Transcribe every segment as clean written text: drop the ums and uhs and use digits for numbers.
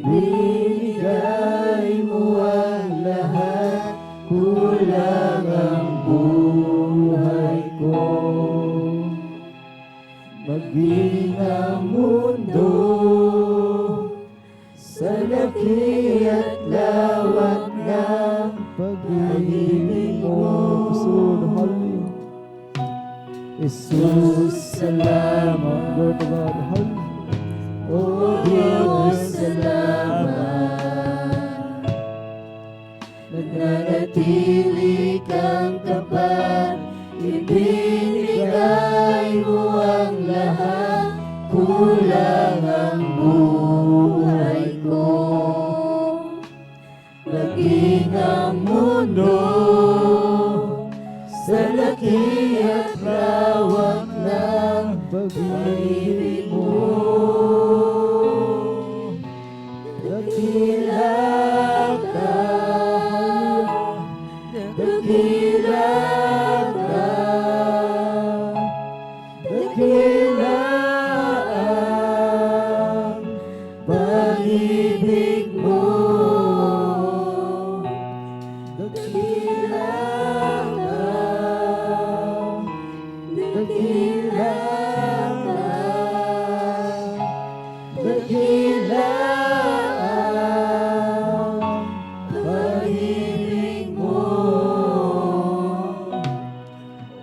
ibinigay mo ang lahat, kulang ang buhay ko. Maging ang mundo sa laki at lawak ng pag-ibig mo. Jesus, salamat. Lord God, hallelujah. Oh Diyos, salamat. Nananatili kang tapat, ibinigay mo ang lahat, kulang ang buhay ko. Maging ang mundo sa laki at lawak ng pag-ibig mo. Dakila ka, dakila ka, dakila ang pag-ibig mo. Dakila ka, dakila ka, dakila ang pag-ibig mo.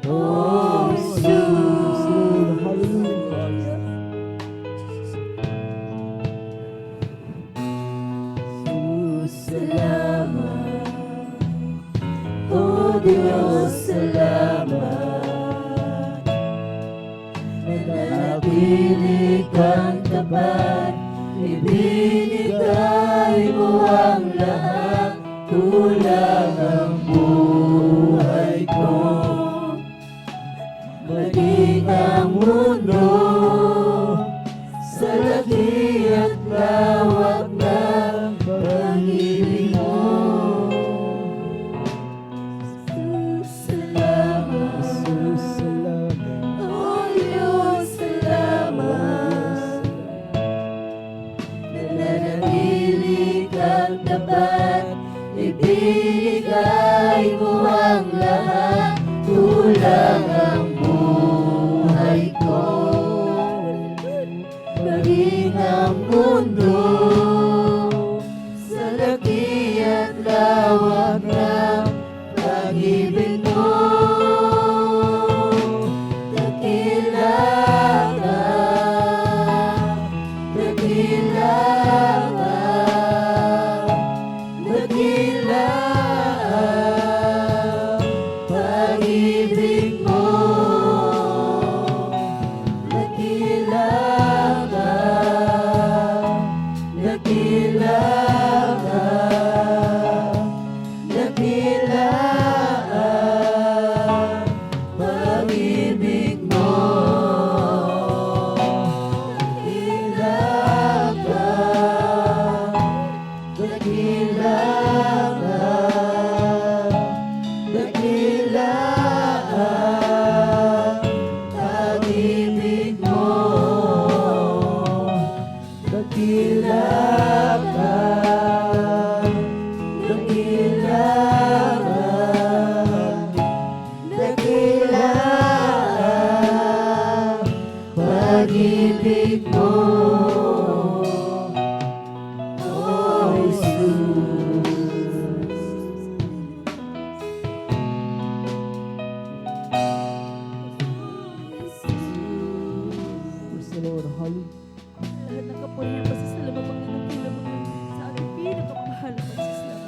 Oh Jesus, hallelujah. Jesus, salamat. Oh Diyos, salamat. Nananatili kang tapat, ibinigay mo ang lahat, kulang ang buhay ko. Maging ang mundo sa laki at lawak ng pag-ibig mo. Salamat. Oh Diyos, salamat. Nananatili kang tapat, ibinigay mo ang lahat, kulang ang buhay ko. Maging ang mundo sa laki at lawak ng pag-ibig mo. Dakila ka, dakila ka, dakila ang pag-ibig mo. Dakila ka, dakila ka, dakila ang pag-ibig mo. Dakila ka, dakila ka, dakila ang pag-ibig mo. Dakila ka, dakila ka, dakila ang pag-ibig mo. Oh Jesus. Praise the Lord, hallelujah. Lahat ng kapurihan,